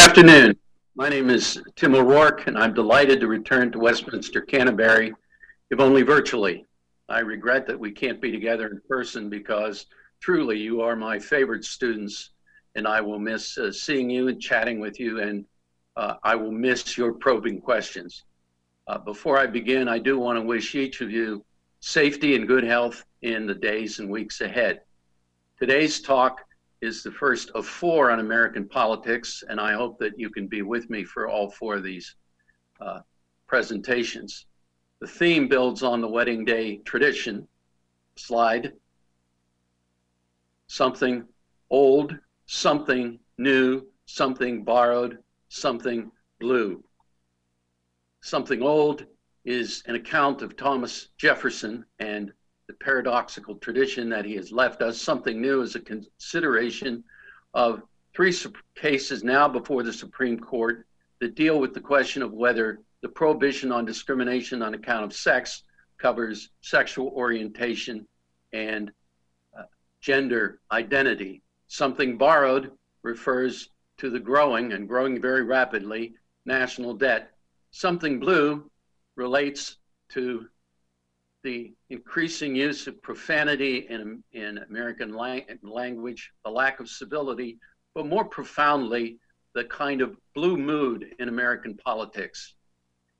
afternoon. My name is Tim O'Rourke, and I'm delighted to return to Westminster, Canterbury, if only virtually. I regret that we can't be together in person because truly you are my favorite students, and I will miss seeing you and chatting with you, and I will miss your probing questions. Before I begin, I do want to wish each of you safety and good health in the days and weeks ahead. Today's talk is the first of 4 on American politics, and I hope that you can be with me for all 4 of these presentations. The theme builds on the wedding day tradition. Slide. Something old, something new, something borrowed, something blue. Something old is an account of Thomas Jefferson and the paradoxical tradition that he has left us. Something new is a consideration of 3 cases now before the Supreme Court that deal with the question of whether the prohibition on discrimination on account of sex covers sexual orientation and gender identity. Something borrowed refers to the growing and growing very rapidly national debt. Something blue relates to the increasing use of profanity in American language, the lack of civility, but more profoundly, the kind of blue mood in American politics.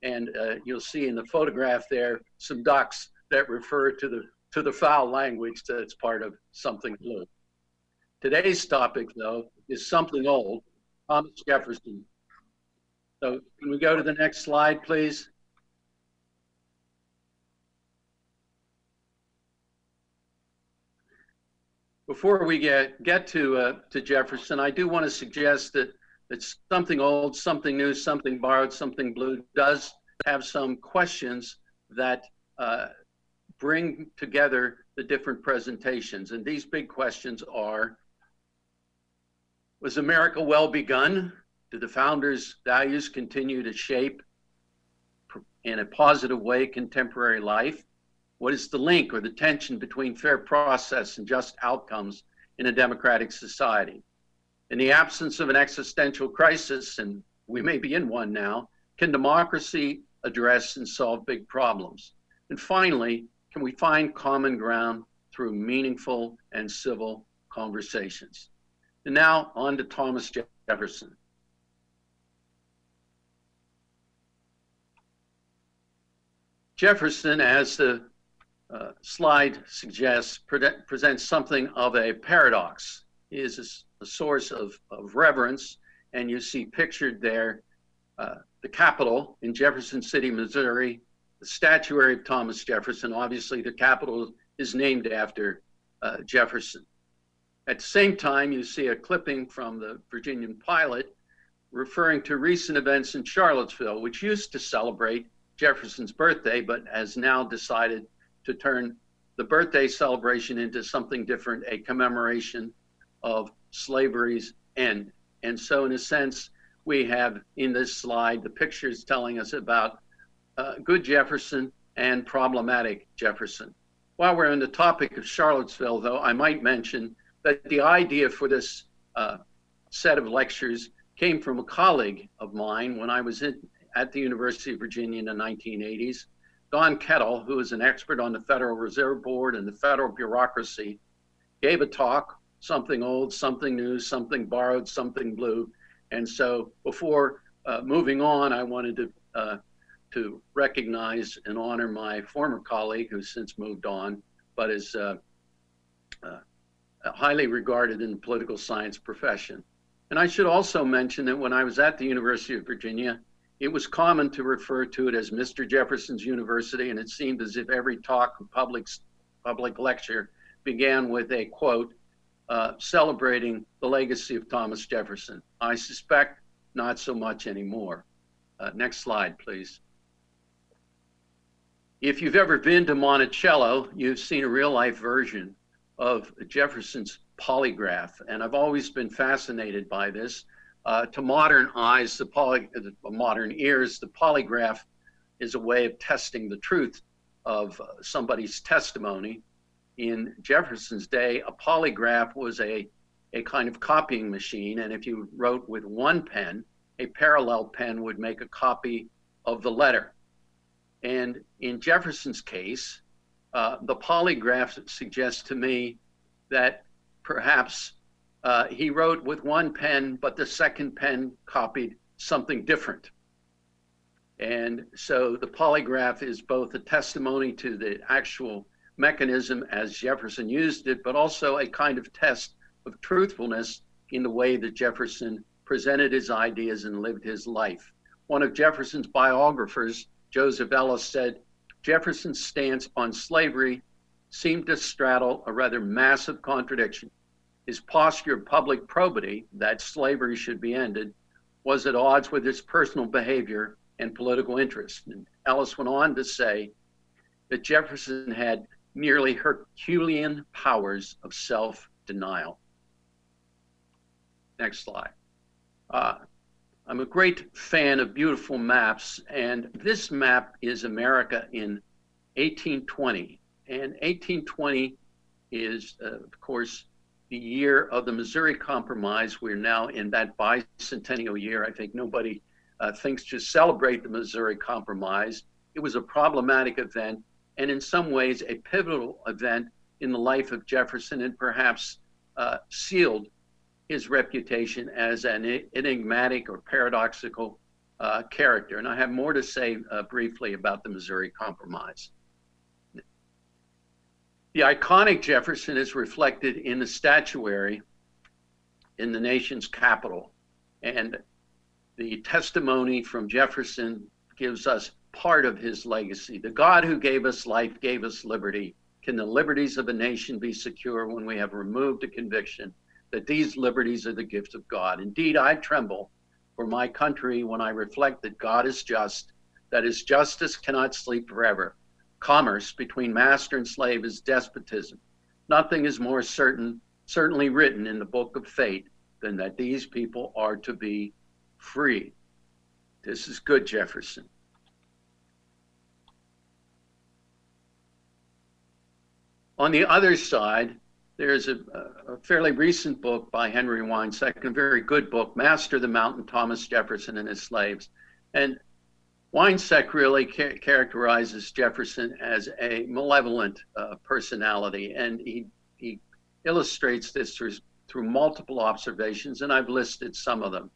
And you'll see in the photograph there some ducks that refer to the foul language that's part of something blue. Today's topic, though, is something old, Thomas Jefferson. So can we go to the next slide, please? Before we get to Jefferson, I do want to suggest that something old, something new, something borrowed, something blue does have some questions that bring together the different presentations. And these big questions are, was America well begun? Did the founders' values continue to shape in a positive way contemporary life? What is the link or the tension between fair process and just outcomes in a democratic society? In the absence of an existential crisis, and we may be in one now, can democracy address and solve big problems? And finally, can we find common ground through meaningful and civil conversations? And now on to Thomas Jefferson. Jefferson, as the slide suggests, presents something of a paradox. He is a source of reverence, and you see pictured there the Capitol in Jefferson City, Missouri, the statuary of Thomas Jefferson. Obviously, the Capitol is named after Jefferson. At the same time, you see a clipping from the Virginian Pilot referring to recent events in Charlottesville, which used to celebrate Jefferson's birthday, but has now decided to turn the birthday celebration into something different, a commemoration of slavery's end. And so in a sense, we have in this slide the pictures telling us about good Jefferson and problematic Jefferson. While we're on the topic of Charlottesville, though, I might mention that the idea for this set of lectures came from a colleague of mine when I was at the University of Virginia in the 1980s. Don Kettle, who is an expert on the Federal Reserve Board and the federal bureaucracy, gave a talk, something old, something new, something borrowed, something blue. And so before moving on, I wanted to recognize and honor my former colleague who's since moved on, but is highly regarded in the political science profession. And I should also mention that when I was at the University of Virginia, it was common to refer to it as Mr. Jefferson's University, and it seemed as if every talk or public lecture began with a quote celebrating the legacy of Thomas Jefferson. I suspect not so much anymore. Next slide, please. If you've ever been to Monticello, you've seen a real-life version of Jefferson's polygraph, and I've always been fascinated by this. To modern eyes, modern ears, the polygraph is a way of testing the truth of somebody's testimony. In Jefferson's day, a polygraph was a kind of copying machine, and if you wrote with one pen, a parallel pen would make a copy of the letter. And in Jefferson's case, the polygraph suggests to me that perhaps he wrote with one pen, but the second pen copied something different. And so the polygraph is both a testimony to the actual mechanism as Jefferson used it, but also a kind of test of truthfulness in the way that Jefferson presented his ideas and lived his life. One of Jefferson's biographers, Joseph Ellis, said, Jefferson's stance on slavery seemed to straddle a rather massive contradiction. His posture of public probity, that slavery should be ended, was at odds with his personal behavior and political interest. And Ellis went on to say that Jefferson had nearly Herculean powers of self-denial. Next slide. I'm a great fan of beautiful maps, and this map is America in 1820. And 1820 is, of course, the year of the Missouri Compromise. We're now in that bicentennial year. I think nobody thinks to celebrate the Missouri Compromise. It was a problematic event, and in some ways a pivotal event in the life of Jefferson, and perhaps sealed his reputation as an enigmatic or paradoxical character. And I have more to say briefly about the Missouri Compromise. The iconic Jefferson is reflected in the statuary in the nation's capital. And the testimony from Jefferson gives us part of his legacy. The God who gave us life gave us liberty. Can the liberties of a nation be secure when we have removed a conviction that these liberties are the gift of God? Indeed, I tremble for my country when I reflect that God is just, that his justice cannot sleep forever. Commerce between master and slave is despotism. Nothing is more certainly written in the book of fate than that these people are to be free. This is good, Jefferson. On the other side, there's a fairly recent book by Henry Weinsack, a very good book, Master of the Mountain, Thomas Jefferson and His Slaves. And Weinsack really characterizes Jefferson as a malevolent personality, and he illustrates this through multiple observations, and I've listed some of them.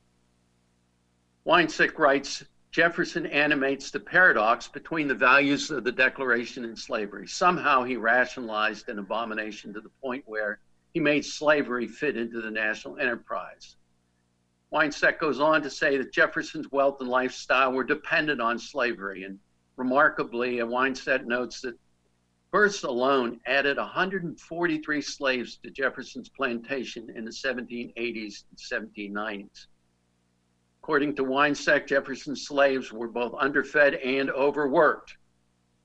Weinsack writes, Jefferson animates the paradox between the values of the Declaration and slavery. Somehow he rationalized an abomination to the point where he made slavery fit into the national enterprise. Weinsack goes on to say that Jefferson's wealth and lifestyle were dependent on slavery. And remarkably, Weinsack notes that births alone added 143 slaves to Jefferson's plantation in the 1780s and 1790s. According to Weinsack, Jefferson's slaves were both underfed and overworked.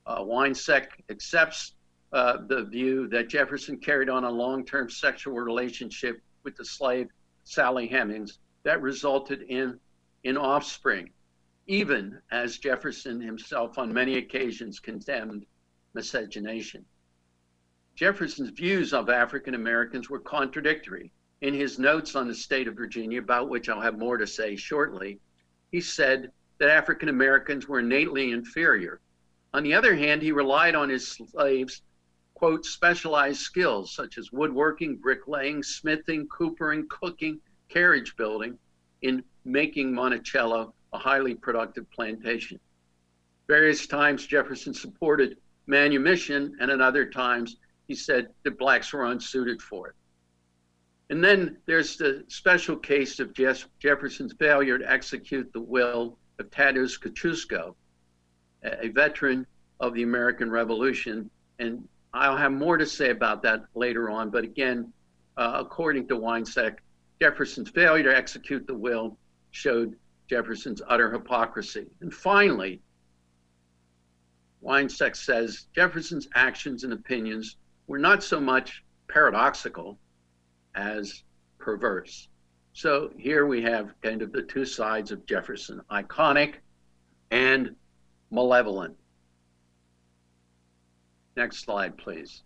Weinsack accepts the view that Jefferson carried on a long-term sexual relationship with the slave Sally Hemings that resulted in offspring, even as Jefferson himself on many occasions condemned miscegenation. Jefferson's views of African Americans were contradictory. In his notes on the state of Virginia, about which I'll have more to say shortly, he said that African Americans were innately inferior. On the other hand, he relied on his slaves, quote, specialized skills such as woodworking, bricklaying, smithing, coopering, cooking, carriage building, in making Monticello a highly productive plantation. Various times Jefferson supported manumission, and at other times he said that blacks were unsuited for it. And then there's the special case of Jefferson's failure to execute the will of Tadeusz Kosciuszko, a veteran of the American Revolution. And I'll have more to say about that later on. But again, according to Weinsack, Jefferson's failure to execute the will showed Jefferson's utter hypocrisy. And finally, Weinsack says Jefferson's actions and opinions were not so much paradoxical as perverse. So here we have kind of the two sides of Jefferson, iconic and malevolent. Next slide, please.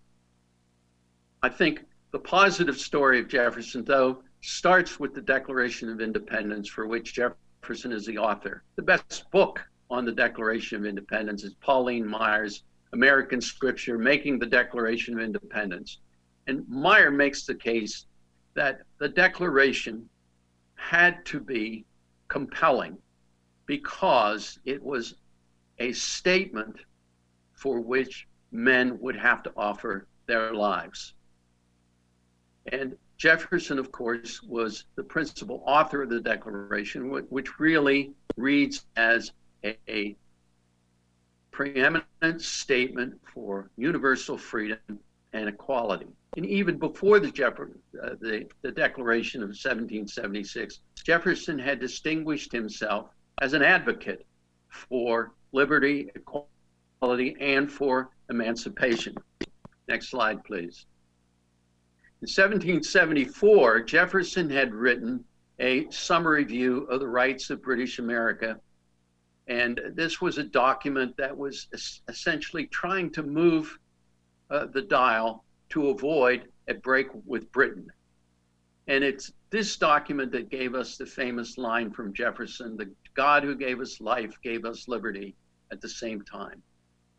I think the positive story of Jefferson, though, starts with the Declaration of Independence, for which Jefferson Jefferson is the author. The best book on the Declaration of Independence is Pauline Myers' American Scripture, Making the Declaration of Independence. And Meyer makes the case that the Declaration had to be compelling because it was a statement for which men would have to offer their lives. And Jefferson, of course, was the principal author of the Declaration, which really reads as a preeminent statement for universal freedom and equality. And even before the Declaration of 1776, Jefferson had distinguished himself as an advocate for liberty, equality, and for emancipation. Next slide, please. In 1774, Jefferson had written a summary view of the rights of British America. And this was a document that was essentially trying to move the dial to avoid a break with Britain. And it's this document that gave us the famous line from Jefferson, "The God who gave us life gave us liberty at the same time."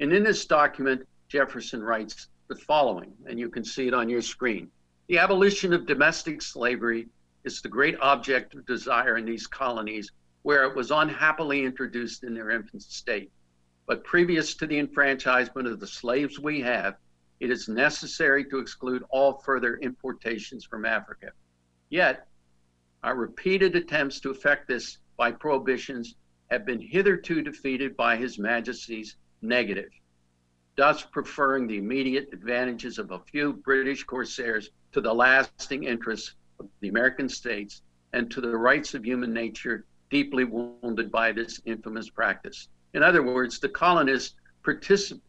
And in this document, Jefferson writes the following, and you can see it on your screen. "The abolition of domestic slavery is the great object of desire in these colonies where it was unhappily introduced in their infant state. But previous to the enfranchisement of the slaves we have, it is necessary to exclude all further importations from Africa. Yet, our repeated attempts to effect this by prohibitions have been hitherto defeated by His Majesty's negative, thus preferring the immediate advantages of a few British corsairs to the lasting interests of the American states and to the rights of human nature deeply wounded by this infamous practice." In other words, the colonists petitioned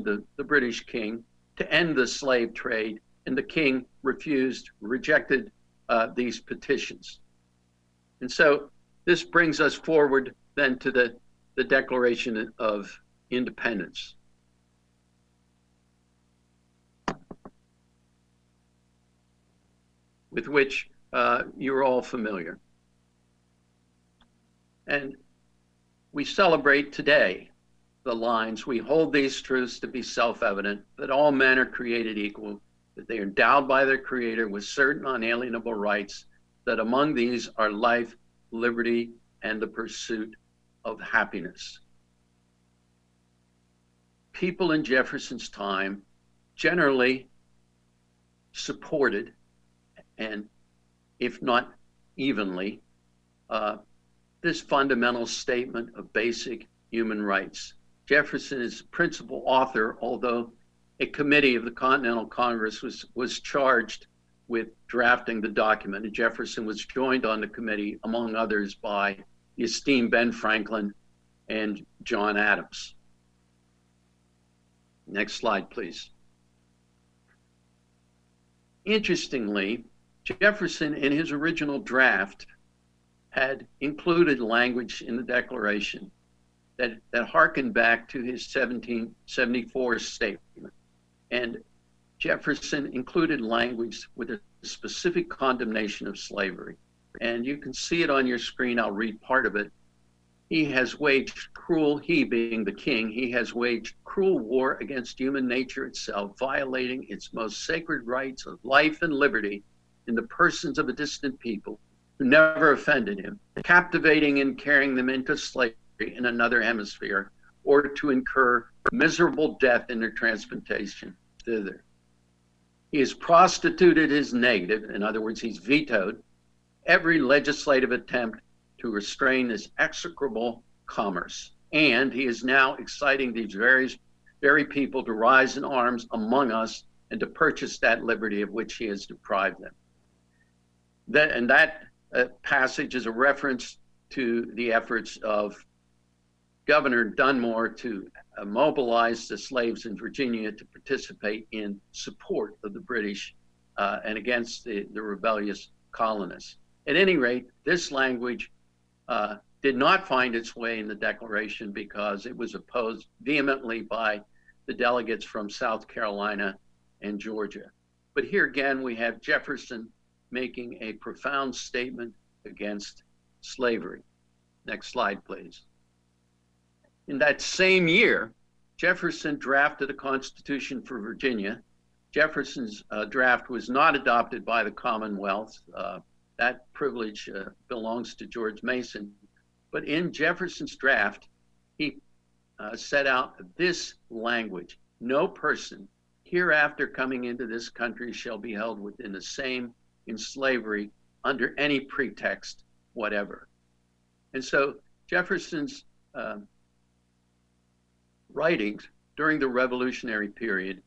the British king to end the slave trade, and the king rejected these petitions. And so this brings us forward then to the Declaration of Independence. With which you're all familiar. And we celebrate today the lines, "We hold these truths to be self-evident, that all men are created equal, that they are endowed by their Creator with certain unalienable rights, that among these are life, liberty, and the pursuit of happiness." People in Jefferson's time generally supported, and if not evenly, this fundamental statement of basic human rights. Jefferson is the principal author, although a committee of the Continental Congress was charged with drafting the document, and Jefferson was joined on the committee, among others, by the esteemed Ben Franklin and John Adams. Next slide, please. Interestingly, Jefferson, in his original draft, had included language in the Declaration that harkened back to his 1774 statement. And Jefferson included language with a specific condemnation of slavery. And you can see it on your screen. I'll read part of it. He being the king, he has waged cruel war against human nature itself, violating its most sacred rights of life and liberty in the persons of a distant people who never offended him, captivating and carrying them into slavery in another hemisphere, or to incur miserable death in their transportation thither. He has prostituted his negative, in other words, he's vetoed every legislative attempt to restrain this execrable commerce. And he is now exciting these very people to rise in arms among us and to purchase that liberty of which he has deprived them. That passage is a reference to the efforts of Governor Dunmore to mobilize the slaves in Virginia to participate in support of the British and against the rebellious colonists. At any rate, this language did not find its way in the Declaration because it was opposed vehemently by the delegates from South Carolina and Georgia. But here again, we have Jefferson making a profound statement against slavery. Next slide, please. In that same year, Jefferson drafted a constitution for Virginia. Jefferson's draft was not adopted by the Commonwealth. That privilege belongs to George Mason. But in Jefferson's draft, he set out this language: no person hereafter coming into this country shall be held within the same in slavery under any pretext whatever. And so Jefferson's writings during the Revolutionary period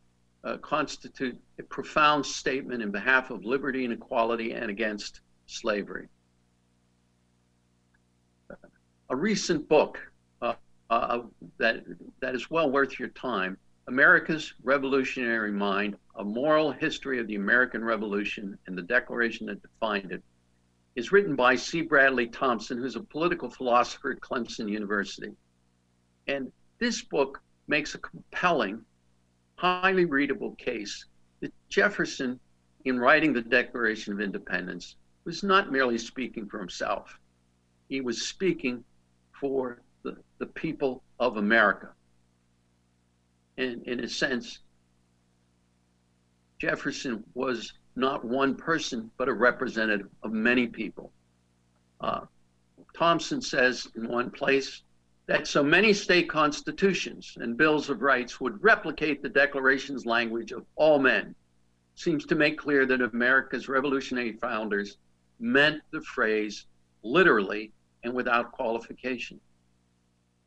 constitute a profound statement in behalf of liberty and equality and against slavery. A recent book that is well worth your time, America's Revolutionary Mind, A Moral History of the American Revolution and the Declaration that Defined It, is written by C. Bradley Thompson, who's a political philosopher at Clemson University. And this book makes a compelling, highly readable case that Jefferson, in writing the Declaration of Independence, was not merely speaking for himself. He was speaking for the people of America. And in a sense, Jefferson was not one person, but a representative of many people. Thompson says in one place that so many state constitutions and bills of rights would replicate the Declaration's language of all men seems to make clear that America's revolutionary founders meant the phrase literally and without qualification.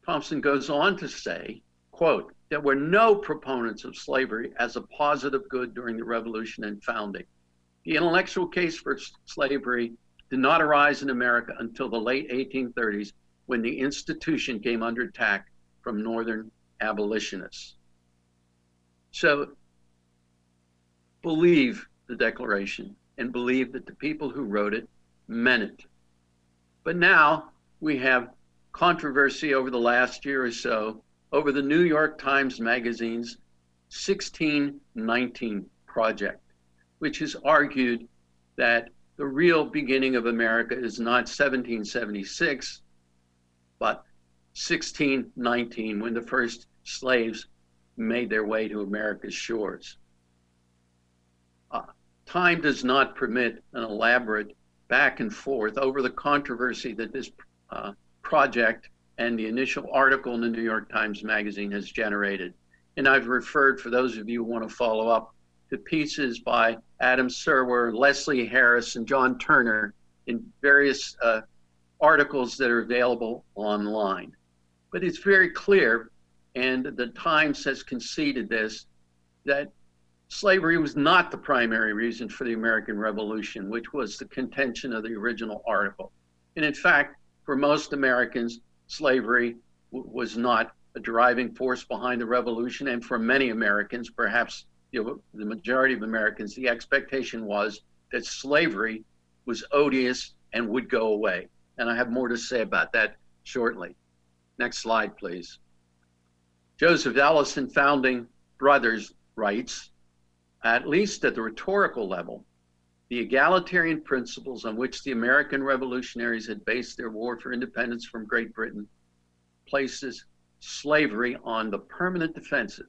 Thompson goes on to say, quote, there were no proponents of slavery as a positive good during the Revolution and founding. The intellectual case for slavery did not arise in America until the late 1830s, when the institution came under attack from Northern abolitionists. So believe the Declaration and believe that the people who wrote it meant it. But now we have controversy over the last year or so over the New York Times Magazine's 1619 Project, which has argued that the real beginning of America is not 1776, but 1619, when the first slaves made their way to America's shores. Time does not permit an elaborate back and forth over the controversy that this project and the initial article in the New York Times Magazine has generated. And I've referred, for those of you who want to follow up, to pieces by Adam Serwer, Leslie Harris, and John Turner in various articles that are available online. But it's very clear, and the Times has conceded this, that slavery was not the primary reason for the American Revolution, which was the contention of the original article. And in fact, for most Americans, slavery was not a driving force behind the revolution. And for many Americans, perhaps the majority of Americans, the expectation was that slavery was odious and would go away. And I have more to say about that shortly. Next slide, please. Joseph Ellison, founding brothers, writes, at least at the rhetorical level, the egalitarian principles on which the American revolutionaries had based their war for independence from Great Britain places slavery on the permanent defensive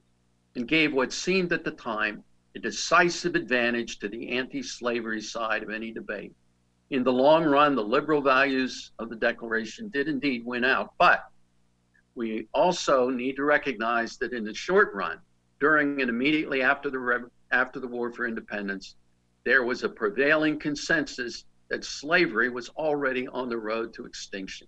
and gave what seemed at the time a decisive advantage to the anti-slavery side of any debate. In the long run, the liberal values of the Declaration did indeed win out, but we also need to recognize that in the short run, during and immediately after the War for Independence, there was a prevailing consensus that slavery was already on the road to extinction.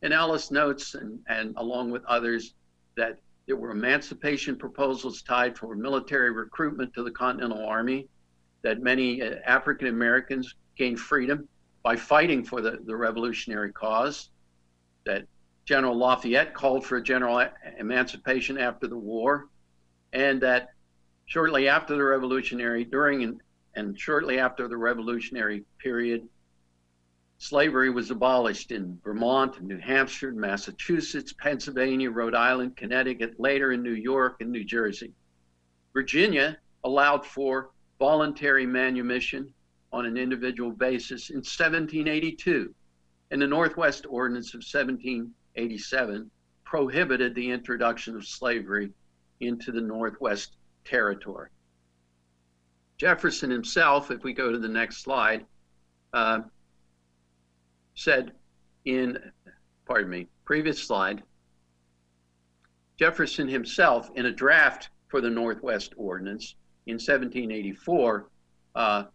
And Ellis notes, and along with others, that there were emancipation proposals tied for military recruitment to the Continental Army, that many African Americans gained freedom by fighting for the revolutionary cause, that General Lafayette called for a general emancipation after the war, and that shortly after the revolutionary, during and shortly after the revolutionary period, slavery was abolished in Vermont, New Hampshire, Massachusetts, Pennsylvania, Rhode Island, Connecticut, later in New York and New Jersey. Virginia allowed for voluntary manumission on an individual basis in 1782. And the Northwest Ordinance of 1787 prohibited the introduction of slavery into the Northwest Territory. Jefferson himself, if we go to the next slide, said in, previous slide, Jefferson himself, in a draft for the Northwest Ordinance in 1784,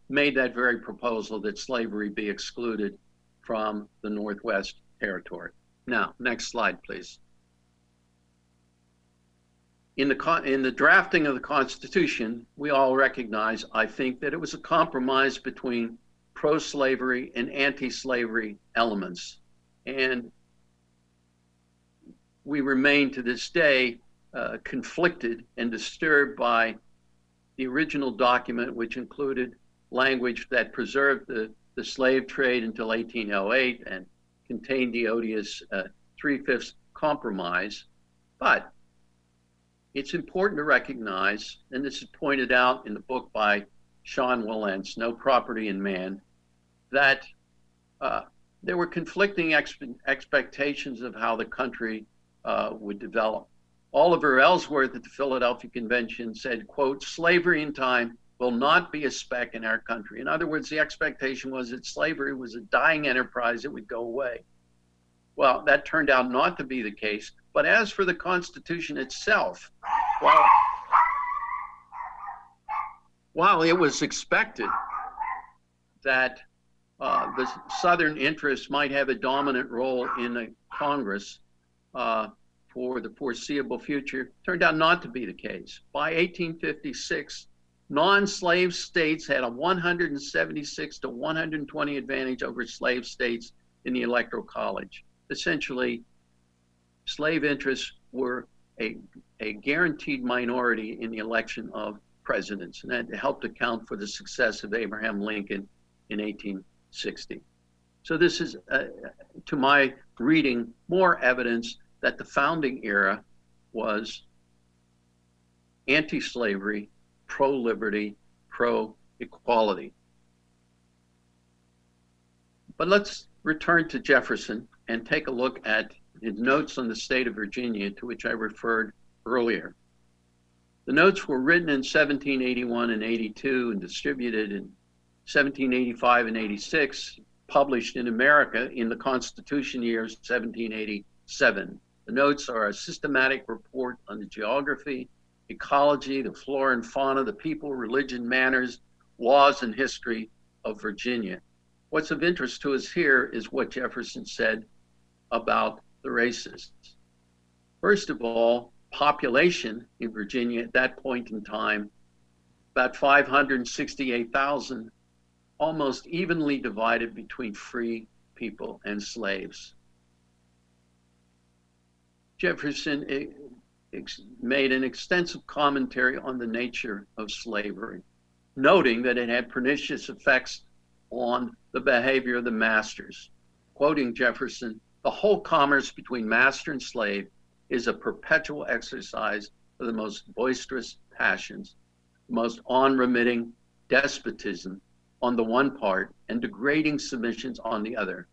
made that very proposal that slavery be excluded from the Northwest Territory. Now, next slide, please. In the drafting of the Constitution, we all recognize, I think, that it was a compromise between pro-slavery and anti-slavery elements. And we remain to this day conflicted and disturbed by the original document, which included language that preserved the slave trade until 1808 and contained the odious 3/5 compromise. But it's important to recognize, and this is pointed out in the book by Sean Wilentz, No Property in Man, that there were conflicting expectations of how the country would develop. Oliver Ellsworth at the Philadelphia Convention said, quote, "Slavery in time will not be a speck in our country." In other words, the expectation was that slavery was a dying enterprise that would go away. Well, that turned out not to be the case. But as for the Constitution itself, while it was expected that the Southern interests might have a dominant role in the Congress for the foreseeable future, turned out not to be the case. By 1856, non-slave states had a 176 to 120 advantage over slave states in the Electoral College. Essentially, slave interests were a guaranteed minority in the election of presidents, and that helped account for the success of Abraham Lincoln in 1860. So this is, to my reading, more evidence that the founding era was anti-slavery, pro-liberty, pro-equality. But let's return to Jefferson and take a look at his notes on the state of Virginia, to which I referred earlier. The notes were written in 1781 and 82 and distributed in 1785 and 86, published in America in the Constitution years 1787. The notes are a systematic report on the geography, ecology, the flora and fauna, the people, religion, manners, laws, and history of Virginia. What's of interest to us here is what Jefferson said about the races. First of all, population in Virginia at that point in time, about 568,000, almost evenly divided between free people and slaves. Jefferson made an extensive commentary on the nature of slavery, noting that it had pernicious effects on the behavior of the masters. Quoting Jefferson, "The whole commerce between master and slave is a perpetual exercise of the most boisterous passions, the most unremitting despotism on the one part and degrading submissions on the other.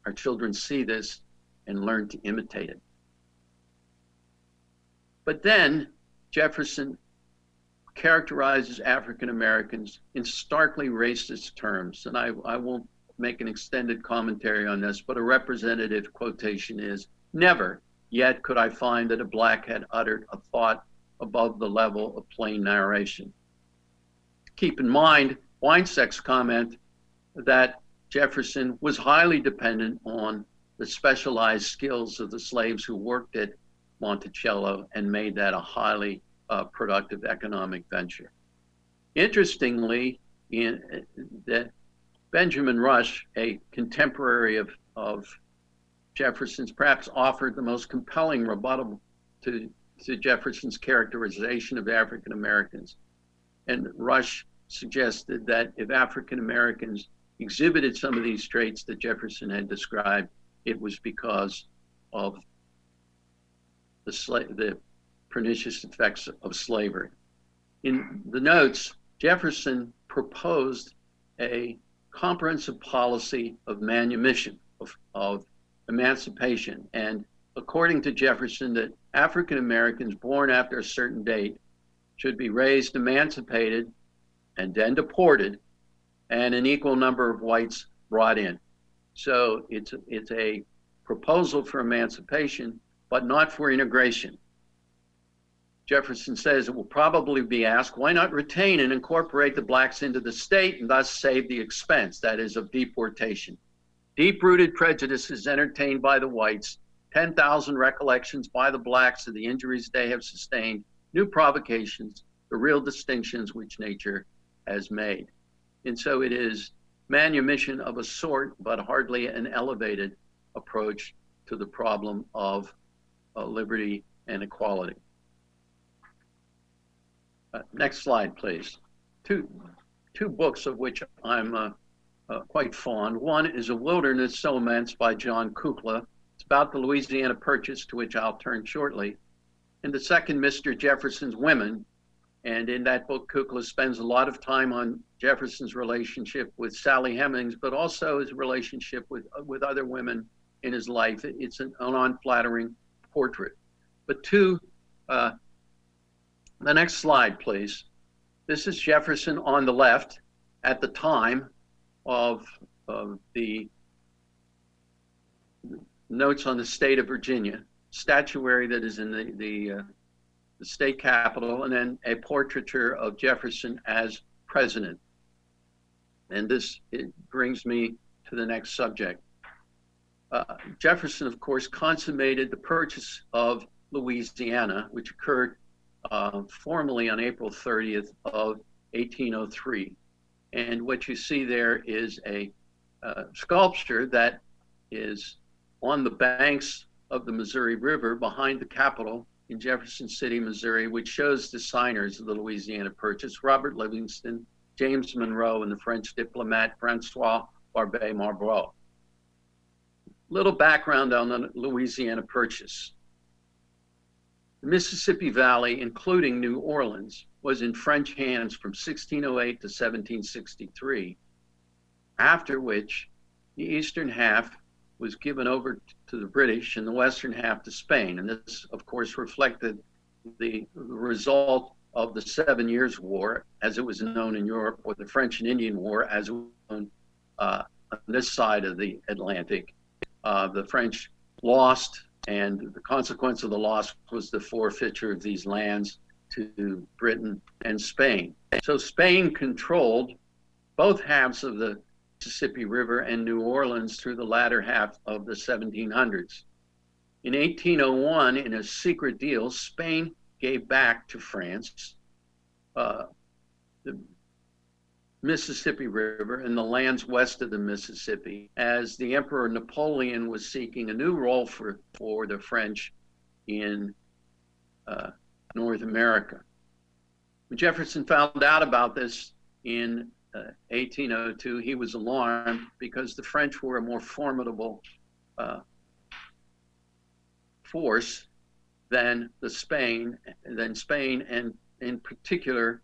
Our children see this and learn to imitate it." But then Jefferson characterizes African Americans in starkly racist terms, and I won't make an extended commentary on this, but a representative quotation is, "Never yet could I find that a black had uttered a thought above the level of plain narration." Keep in mind Weinsteck's comment that Jefferson was highly dependent on the specialized skills of the slaves who worked at Monticello and made that a highly productive economic venture. Interestingly, Benjamin Rush, a contemporary of Jefferson's, perhaps offered the most compelling rebuttal to Jefferson's characterization of African Americans. And Rush suggested that if African Americans exhibited some of these traits that Jefferson had described, it was because of the pernicious effects of slavery. In the notes, Jefferson proposed a comprehensive policy of manumission, of emancipation. And according to Jefferson, that African Americans born after a certain date should be raised, emancipated, and then deported, and an equal number of whites brought in. So it's a proposal for emancipation, but not for integration. Jefferson says it will probably be asked, why not retain and incorporate the blacks into the state and thus save the expense, that is, of deportation? Deep-rooted prejudices entertained by the whites, 10,000 recollections by the blacks of the injuries they have sustained, new provocations, the real distinctions which nature has made. And so it is manumission of a sort, but hardly an elevated approach to the problem of liberty and equality. Next slide, please. Two books of which I'm quite fond. One is A Wilderness So Immense by John Kukla. It's about the Louisiana Purchase, to which I'll turn shortly. And the second, Mr. Jefferson's Women. And in that book, Kukla spends a lot of time on Jefferson's relationship with Sally Hemings, but also his relationship with other women in his life. It's an unflattering portrait. But the next slide, please. This is Jefferson on the left at the time of the notes on the state of Virginia, statuary that is in the state capitol, and then a portraiture of Jefferson as president. And it brings me to the next subject. Jefferson, of course, consummated the purchase of Louisiana, which occurred formally on April 30th of 1803. And what you see there is a sculpture that is on the banks of the Missouri River behind the Capitol in Jefferson City, Missouri, which shows the signers of the Louisiana Purchase, Robert Livingston, James Monroe, and the French diplomat Francois Barbé Marbeau. Little background on the Louisiana Purchase. The Mississippi Valley, including New Orleans, was in French hands from 1608 to 1763, after which the eastern half was given over to the British and the western half to Spain. And this, of course, reflected the result of the 7 Years' War, as it was known in Europe, or the French and Indian War, as it was known on this side of the Atlantic. The French lost, and the consequence of the loss was the forfeiture of these lands to Britain and Spain. So Spain controlled both halves of the Mississippi River and New Orleans through the latter half of the 1700s. In 1801, in a secret deal, Spain gave back to France the Mississippi River and the lands west of the Mississippi, as the Emperor Napoleon was seeking a new role for the French in North America. When Jefferson found out about this in 1802, he was alarmed because the French were a more formidable force than Spain, and in particular,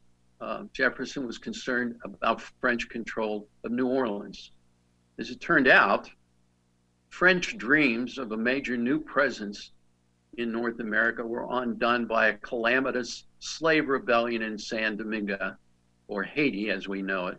Jefferson was concerned about French control of New Orleans. As it turned out, French dreams of a major new presence in North America were undone by a calamitous slave rebellion in San Domingo, or Haiti as we know it.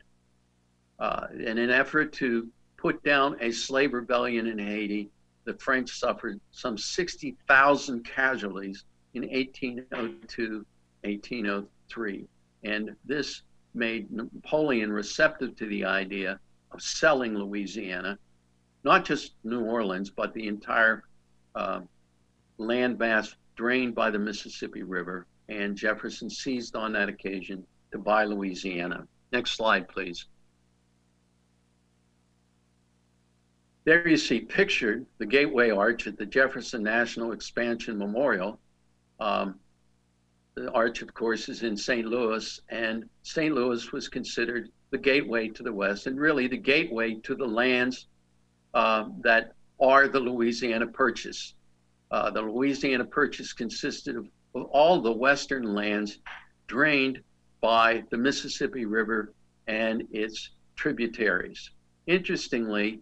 In an effort to put down a slave rebellion in Haiti, the French suffered some 60,000 casualties in 1802, 1803. And this made Napoleon receptive to the idea of selling Louisiana, not just New Orleans, but the entire landmass drained by the Mississippi River. And Jefferson seized on that occasion to buy Louisiana. Next slide, please. There you see pictured the Gateway Arch at the Jefferson National Expansion Memorial. The arch, of course, is in St. Louis, and St. Louis was considered the gateway to the West, and really the gateway to the lands that are the Louisiana Purchase. The Louisiana Purchase consisted of all the western lands drained by the Mississippi River and its tributaries. Interestingly,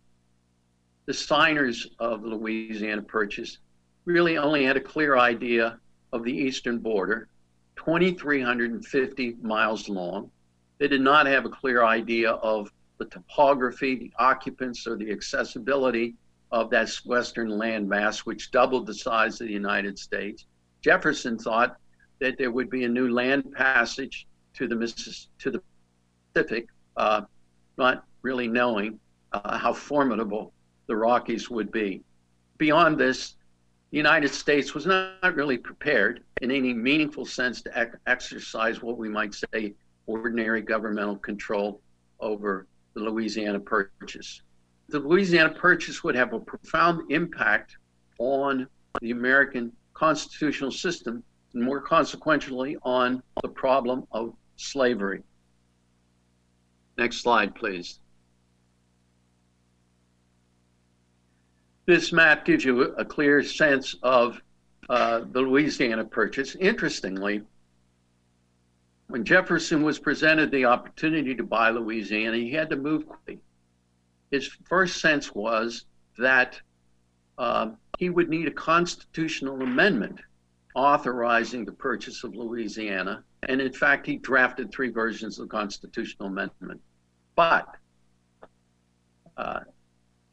the signers of the Louisiana Purchase really only had a clear idea of the eastern border, 2,350 miles long. They did not have a clear idea of the topography, the occupants, or the accessibility of that western landmass, which doubled the size of the United States. Jefferson thought that there would be a new land passage to the Pacific, not really knowing how formidable the Rockies would be. Beyond this, the United States was not really prepared in any meaningful sense to exercise what we might say ordinary governmental control over the Louisiana Purchase. The Louisiana Purchase would have a profound impact on the American constitutional system, and more consequentially on the problem of slavery. Next slide, please. This map gives you a clear sense of the Louisiana Purchase. Interestingly, when Jefferson was presented the opportunity to buy Louisiana, he had to move quickly. His first sense was that he would need a constitutional amendment authorizing the purchase of Louisiana. And in fact, he drafted 3 versions of the constitutional amendment. But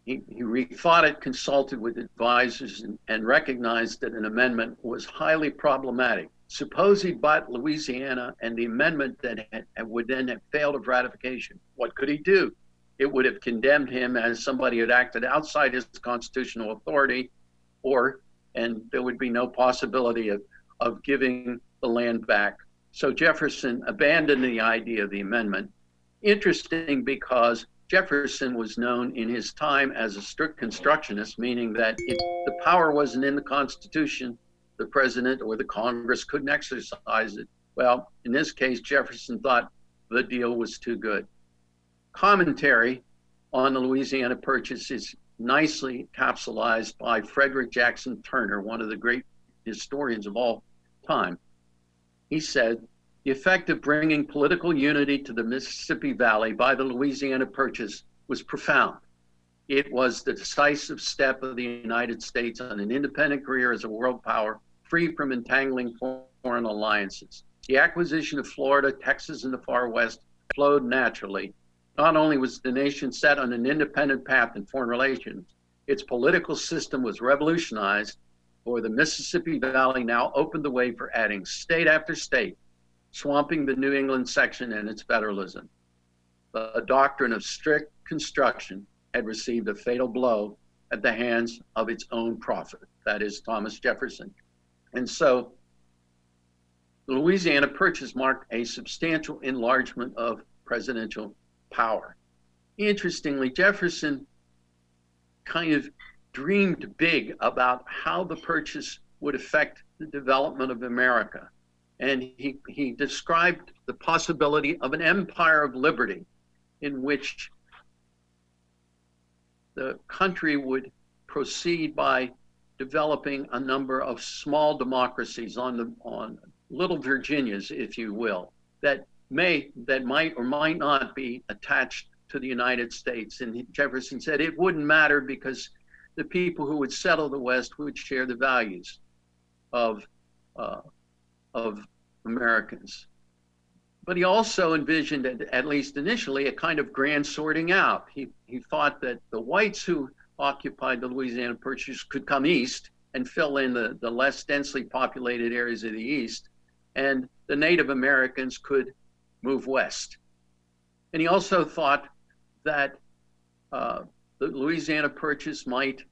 he rethought it, consulted with advisors, and recognized that an amendment was highly problematic. Suppose he bought Louisiana and the amendment that would then have failed of ratification. What could he do? It would have condemned him as somebody who had acted outside his constitutional authority, and there would be no possibility of giving the land back. So Jefferson abandoned the idea of the amendment. Interesting, because Jefferson was known in his time as a strict constructionist, meaning that if the power wasn't in the Constitution, the president or the Congress couldn't exercise it. Well, in this case, Jefferson thought the deal was too good. Commentary on the Louisiana Purchase is nicely capsulized by Frederick Jackson Turner, one of the great historians of all time. He said, "The effect of bringing political unity to the Mississippi Valley by the Louisiana Purchase was profound. It was the decisive step of the United States on an independent career as a world power, free from entangling foreign alliances. The acquisition of Florida, Texas, and the far west flowed naturally. Not only was the nation set on an independent path in foreign relations, its political system was revolutionized, for the Mississippi Valley now opened the way for adding state after state, swamping the New England section and its federalism. The doctrine of strict construction had received a fatal blow at the hands of its own prophet," that is Thomas Jefferson. And so the Louisiana Purchase marked a substantial enlargement of presidential power. Interestingly, Jefferson kind of dreamed big about how the purchase would affect the development of America. And he described the possibility of an empire of liberty in which the country would proceed by developing a number of small democracies on little Virginias, if you will, that might or might not be attached to the United States. And Jefferson said it wouldn't matter because the people who would settle the West would share the values of Americans. But he also envisioned, at least initially, a kind of grand sorting out. He thought that the whites who occupied the Louisiana Purchase could come east and fill in the less densely populated areas of the east, and the Native Americans could move west. And he also thought that the Louisiana Purchase might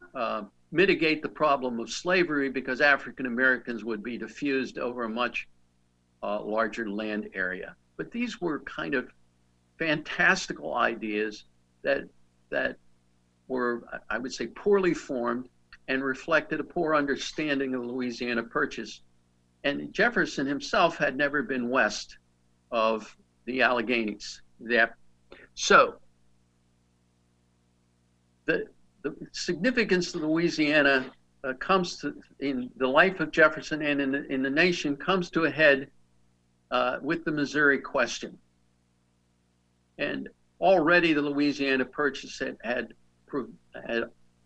mitigate the problem of slavery because African Americans would be diffused over a much larger land area. But these were kind of fantastical ideas that were, I would say, poorly formed and reflected a poor understanding of the Louisiana Purchase. And Jefferson himself had never been west of the Alleghenies. So the significance of Louisiana comes to, in the life of Jefferson and in the nation, comes to a head with the Missouri question. And already the Louisiana Purchase had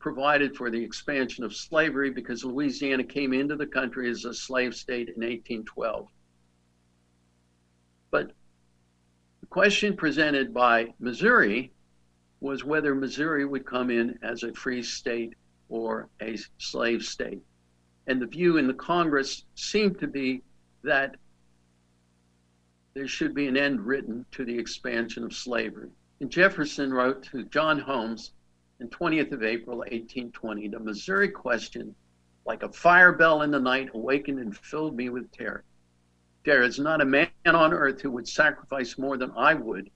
provided for the expansion of slavery because Louisiana came into the country as a slave state in 1812. But the question presented by Missouri was whether Missouri would come in as a free state or a slave state. And the view in the Congress seemed to be that there should be an end written to the expansion of slavery. And Jefferson wrote to John Holmes on 20th of April, 1820, the Missouri question, like a fire bell in the night, awakened and filled me with terror. There is not a man on earth who would sacrifice more than I would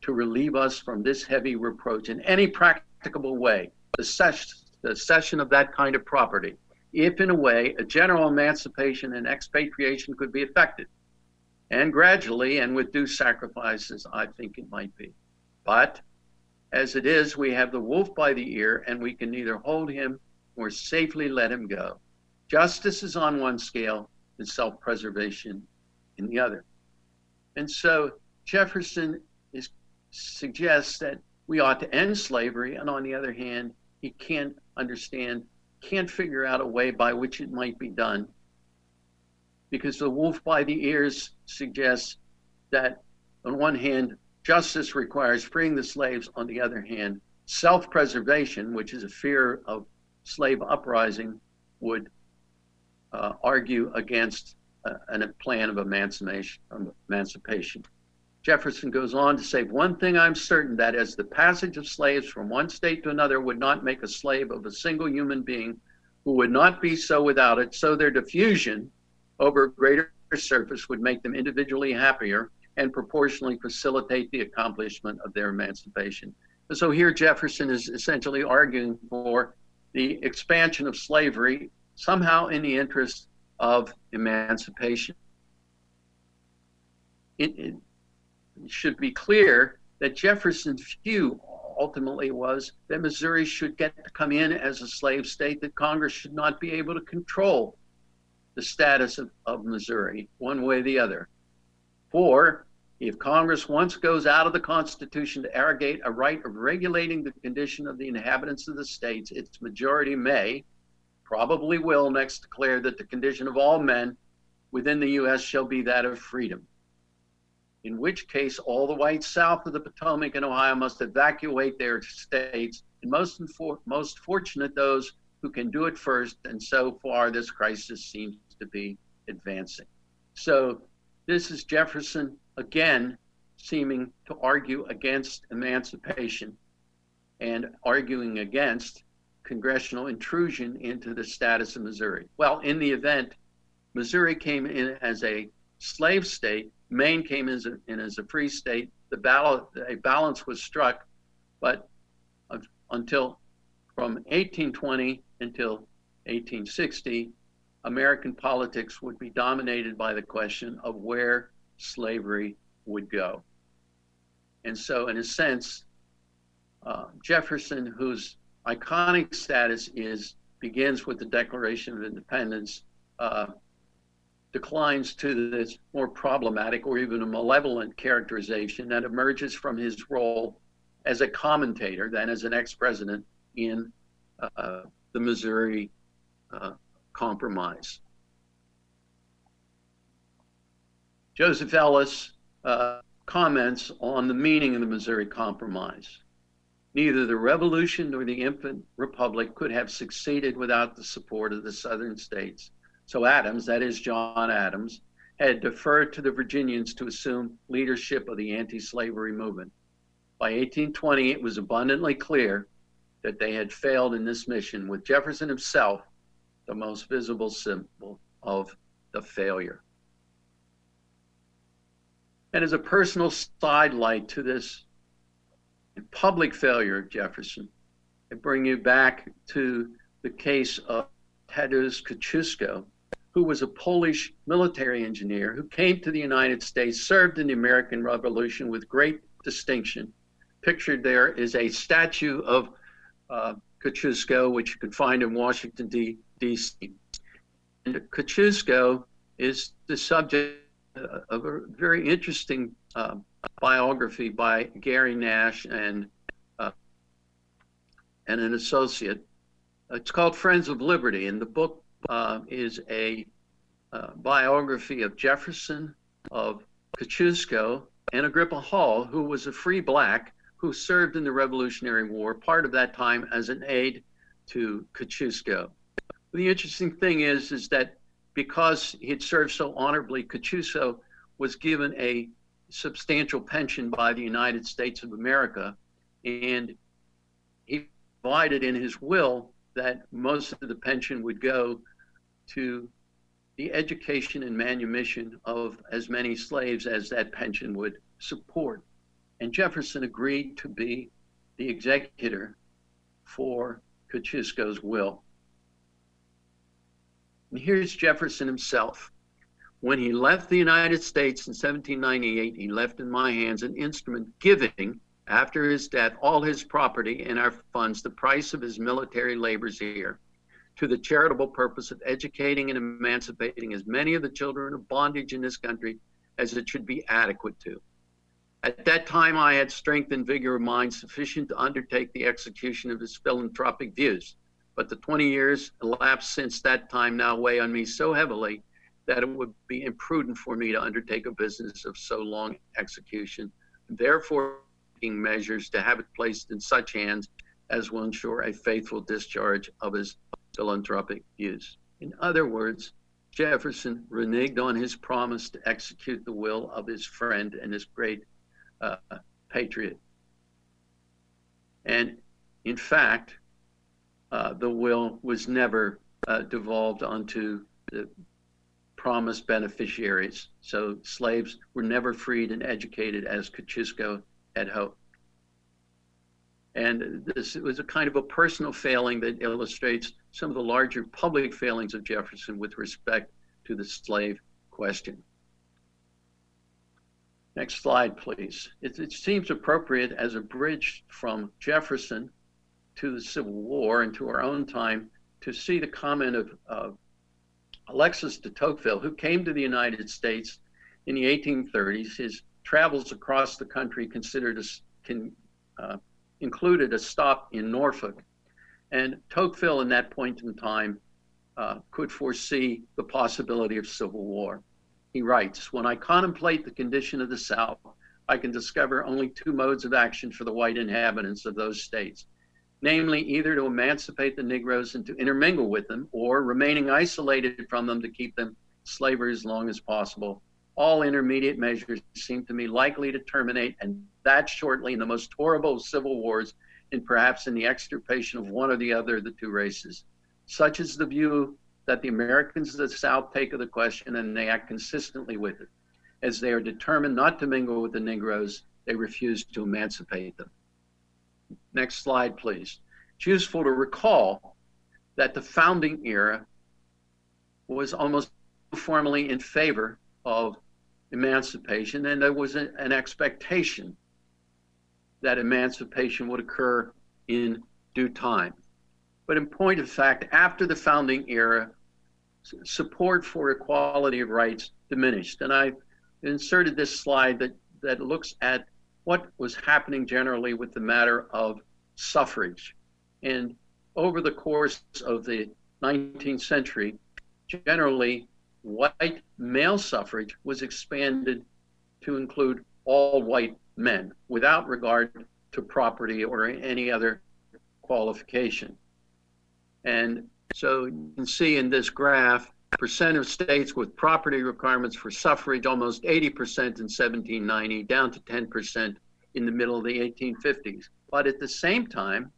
to relieve us from this heavy reproach in any practicable way, the cession of that kind of property, if in a way a general emancipation and expatriation could be effected. And gradually, and with due sacrifices, I think it might be. But as it is, we have the wolf by the ear, and we can neither hold him nor safely let him go. Justice is on one scale and self-preservation in the other. And so Jefferson suggests that we ought to end slavery, and on the other hand, he can't figure out a way by which it might be done, because the wolf by the ears suggests that on one hand, justice requires freeing the slaves. On the other hand, self-preservation, which is a fear of slave uprising, would argue against a plan of emancipation. Jefferson goes on to say, one thing I'm certain, that as the passage of slaves from one state to another would not make a slave of a single human being who would not be so without it, so their diffusion over a greater surface would make them individually happier and proportionally facilitate the accomplishment of their emancipation. And so here Jefferson is essentially arguing for the expansion of slavery, somehow in the interest of emancipation. It should be clear that Jefferson's view ultimately was that Missouri should get to come in as a slave state, that Congress should not be able to control the status of Missouri one way or the other. For if Congress once goes out of the Constitution to arrogate a right of regulating the condition of the inhabitants of the states, its majority may, probably will, next declare that the condition of all men within the U.S. shall be that of freedom, in which case all the whites south of the Potomac and Ohio must evacuate their states, and most fortunate those who can do it first, and so far this crisis seems to be advancing. So this is Jefferson again seeming to argue against emancipation and arguing against congressional intrusion into the status of Missouri. Well, in the event, Missouri came in as a slave state, Maine came in as a free state, a balance was struck, but until from 1820 until 1860, American politics would be dominated by the question of where slavery would go. And so in a sense, Jefferson, whose iconic status begins with the Declaration of Independence, declines to this more problematic or even a malevolent characterization that emerges from his role as a commentator than as an ex-president in the Missouri Compromise. Joseph Ellis comments on the meaning of the Missouri Compromise. Neither the Revolution nor the infant Republic could have succeeded without the support of the Southern states. So Adams, that is John Adams, had deferred to the Virginians to assume leadership of the anti-slavery movement. By 1820, it was abundantly clear that they had failed in this mission, with Jefferson himself the most visible symbol of the failure. And as a personal sidelight to this public failure of Jefferson, I bring you back to the case of Tadeusz Kościuszko, who was a Polish military engineer who came to the United States, served in the American Revolution with great distinction. Pictured there is a statue of Kościuszko, which you can find in Washington, D.C. And Kościuszko is the subject of a very interesting biography by Gary Nash and an associate It's called Friends of Liberty, and the book is a biography of Jefferson, of Kosciuszko, and Agrippa Hall, who was a free black who served in the Revolutionary War, part of that time as an aide to Kosciuszko. The interesting thing is that because he had served so honorably, Kosciuszko was given a substantial pension by the United States of America, and he provided in his will that most of the pension would go to the education and manumission of as many slaves as that pension would support. And Jefferson agreed to be the executor for Kosciuszko's will. And here's Jefferson himself. When he left the United States in 1798, he left in my hands an instrument giving, after his death, all his property and our funds, the price of his military labors here, to the charitable purpose of educating and emancipating as many of the children of bondage in this country as it should be adequate to. At that time, I had strength and vigor of mind sufficient to undertake the execution of his philanthropic views. But the 20 years elapsed since that time now weigh on me so heavily that it would be imprudent for me to undertake a business of so long execution. Therefore, taking measures to have it placed in such hands as will ensure a faithful discharge of his philanthropic views. In other words, Jefferson reneged on his promise to execute the will of his friend and his great patriot. And in fact, the will was never devolved onto the promised beneficiaries. So slaves were never freed and educated as Kosciuszko had hoped. And this was a kind of a personal failing that illustrates some of the larger public failings of Jefferson with respect to the slave question. Next slide, please. It seems appropriate as a bridge from Jefferson to the Civil War and to our own time to see the comment of Alexis de Tocqueville, who came to the United States in the 1830s. His travels across the country included a stop in Norfolk. And Tocqueville, in that point in time, could foresee the possibility of civil war. He writes, "When I contemplate the condition of the South, I can discover only two modes of action for the white inhabitants of those states, namely either to emancipate the Negroes and to intermingle with them, or remaining isolated from them to keep them slaves as long as possible. All intermediate measures seem to me likely to terminate, and that shortly, in the most horrible of civil wars, and perhaps in the extirpation of one or the other of the two races. Such is the view that the Americans of the South take of the question, and they act consistently with it. As they are determined not to mingle with the Negroes, they refuse to emancipate them." Next slide, please. It's useful to recall that the founding era was almost formally in favor of emancipation, and there was an expectation that emancipation would occur in due time. But in point of fact, after the founding era, support for equality of rights diminished. And I've inserted this slide that looks at what was happening generally with the matter of suffrage. And over the course of the 19th century, generally, white male suffrage was expanded to include all white men without regard to property or any other qualification. And so you can see in this graph, percent of states with property requirements for suffrage, almost 80% in 1790, down to 10% in the middle of the 1850s. But at the same time,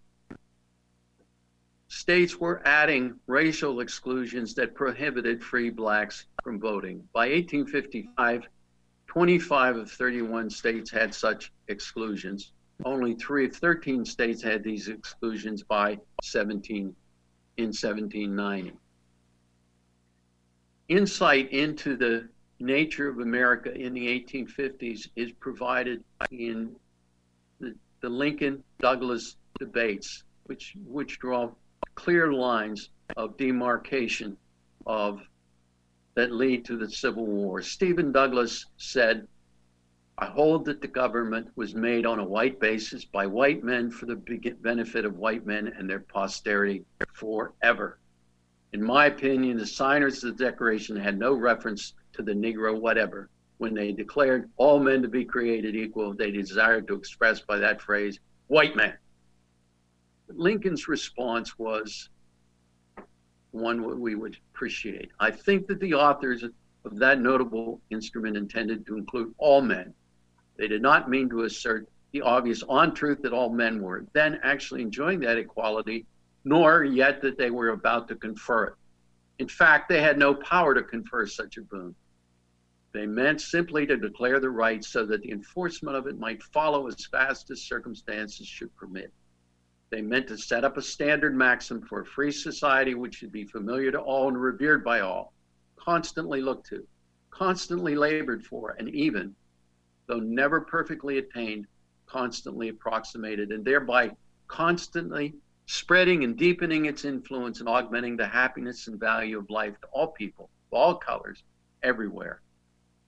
states were adding racial exclusions that prohibited free blacks from voting. By 1855, 25 of 31 states had such exclusions. Only 3 of 13 states had these exclusions by 1790. Insight into the nature of America in the 1850s is provided in the Lincoln-Douglas debates, which draw clear lines of demarcation that lead to the Civil War. Stephen Douglas said, I hold that the government was made on a white basis by white men for the benefit of white men and their posterity forever. In my opinion, the signers of the Declaration had no reference to the Negro whatever. When they declared all men to be created equal, they desired to express by that phrase, white man. But Lincoln's response was one we would appreciate. I think that the authors of that notable instrument intended to include all men. They did not mean to assert the obvious untruth that all men were then actually enjoying that equality, nor yet that they were about to confer it. In fact, they had no power to confer such a boon. They meant simply to declare the right so that the enforcement of it might follow as fast as circumstances should permit. They meant to set up a standard maxim for a free society which should be familiar to all and revered by all, constantly looked to, constantly labored for, and even, though never perfectly attained, constantly approximated, and thereby constantly spreading and deepening its influence and augmenting the happiness and value of life to all people, of all colors, everywhere.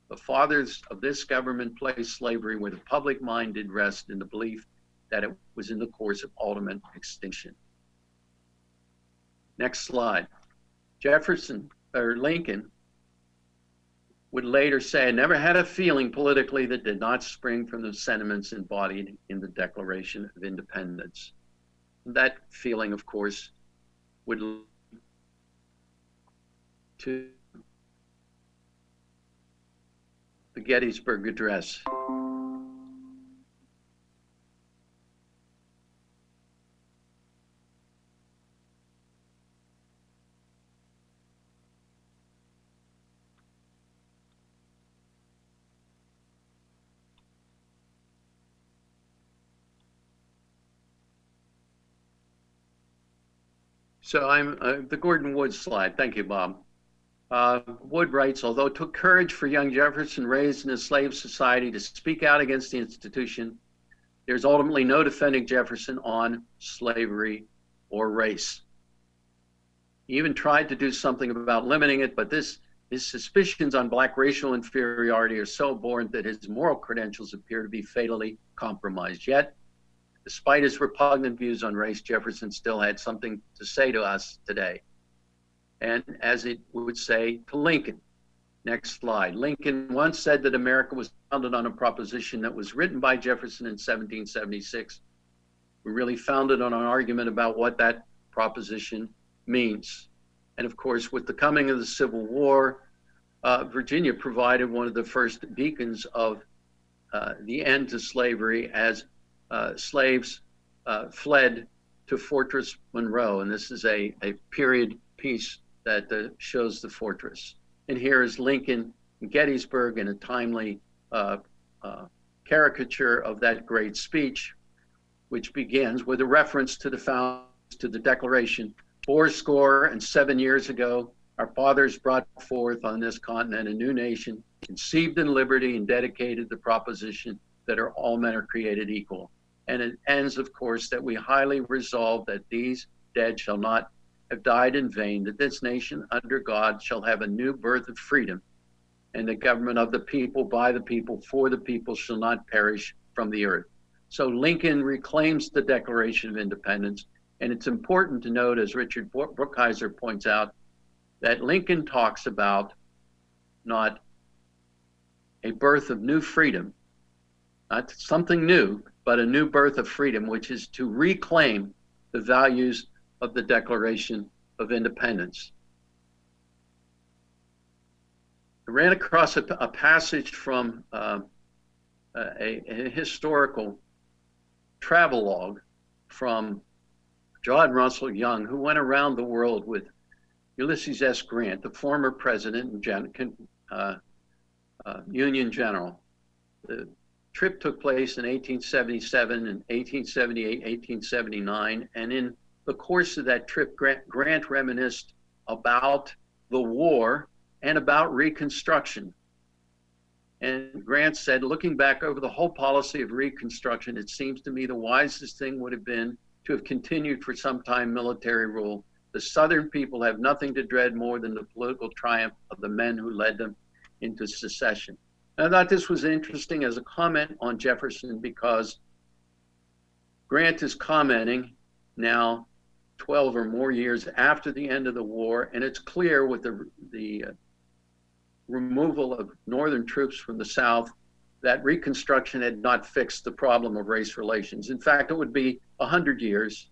The fathers of this government placed slavery where the public mind did rest in the belief that it was in the course of ultimate extinction. Next slide. Lincoln would later say, I never had a feeling politically that did not spring from the sentiments embodied in the Declaration of Independence. That feeling, of course, would lead to the Gettysburg Address. So I'm the Gordon Wood slide. Thank you, Bob. Wood writes, although it took courage for young Jefferson, raised in a slave society, to speak out against the institution, there's ultimately no defending Jefferson on slavery or race. He even tried to do something about limiting it, but his suspicions on Black racial inferiority are so abhorrent that his moral credentials appear to be fatally compromised. Yet, despite his repugnant views on race, Jefferson still had something to say to us today. And as it would say to Lincoln. Next slide. Lincoln once said that America was founded on a proposition that was written by Jefferson in 1776. We really founded on an argument about what that proposition means. And of course, with the coming of the Civil War, Virginia provided one of the first beacons of the end to slavery as slaves fled to Fortress Monroe. And this is a period piece that shows the fortress. And here is Lincoln in Gettysburg in a timely caricature of that great speech, which begins with a reference to the Declaration. 7 years ago, our fathers brought forth on this continent a new nation, conceived in liberty and dedicated the proposition that all men are created equal. And it ends, of course, that we highly resolve that these dead shall not have died in vain, that this nation under God shall have a new birth of freedom, and the government of the people, by the people, for the people shall not perish from the earth. So Lincoln reclaims the Declaration of Independence, and it's important to note, as Richard Brookhiser points out, that Lincoln talks about not a birth of new freedom, not something new, but a new birth of freedom, which is to reclaim the values of the Declaration of Independence. I ran across a passage from a historical travelogue from John Russell Young, who went around the world with Ulysses S. Grant, the former president and Union General. The trip took place in 1877 and 1878, 1879, and in the course of that trip, Grant reminisced about the war and about Reconstruction. And Grant said, looking back over the whole policy of Reconstruction, it seems to me the wisest thing would have been to have continued for some time military rule. The Southern people have nothing to dread more than the political triumph of the men who led them into secession. I thought this was interesting as a comment on Jefferson because Grant is commenting now 12 or more years after the end of the war, and it's clear with the removal of Northern troops from the South that Reconstruction had not fixed the problem of race relations. In fact, it would be 100 years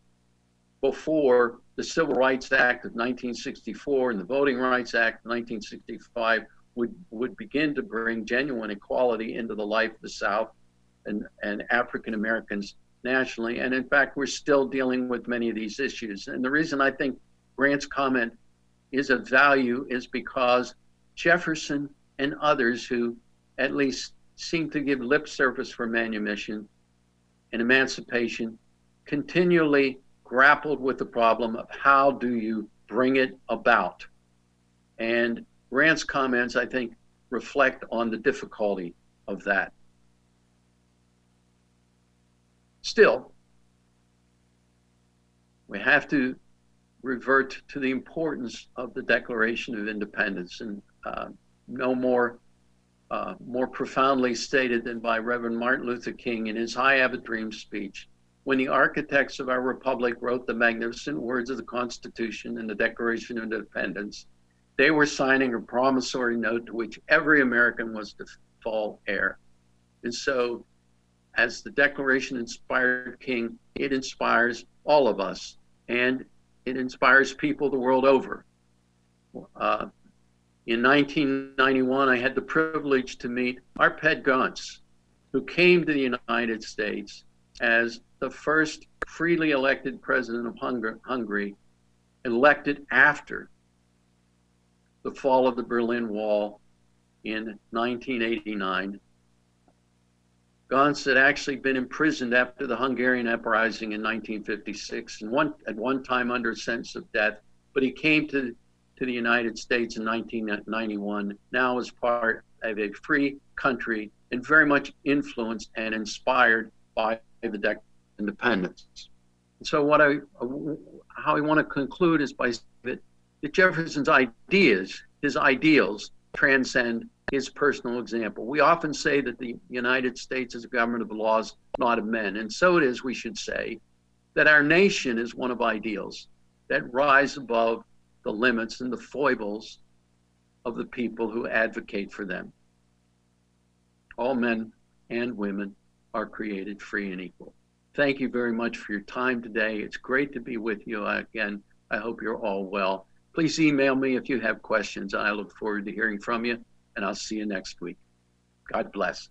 before the Civil Rights Act of 1964 and the Voting Rights Act of 1965 would begin to bring genuine equality into the life of the South and African Americans nationally. And in fact, we're still dealing with many of these issues. And the reason I think Grant's comment is of value is because Jefferson and others who at least seem to give lip service for manumission and emancipation continually grappled with the problem of how do you bring it about. And Grant's comments, I think, reflect on the difficulty of that. Still, we have to revert to the importance of the Declaration of Independence, and no more profoundly stated than by Reverend Martin Luther King in his I Have a Dream speech. When the architects of our republic wrote the magnificent words of the Constitution and the Declaration of Independence, they were signing a promissory note to which every American was to fall heir. And so, as the Declaration inspired King, it inspires all of us, and it inspires people the world over. In 1991, I had the privilege to meet Arpad Gance, who came to the United States as the first freely elected president of Hungary, elected after the fall of the Berlin Wall in 1989. Gance had actually been imprisoned after the Hungarian uprising in 1956, and at one time under sentence of death, but he came to the United States in 1991, now as part of a free country and very much influenced and inspired by the Declaration of Independence. And so how I want to conclude is by saying that Jefferson's ideas, his ideals, transcend his personal example. We often say that the United States is a government of laws, not of men. And so it is, we should say, that our nation is one of ideals that rise above the limits and the foibles of the people who advocate for them. All men and women are created free and equal. Thank you very much for your time today. It's great to be with you again. I hope you're all well. Please email me if you have questions. I look forward to hearing from you, and I'll see you next week. God bless.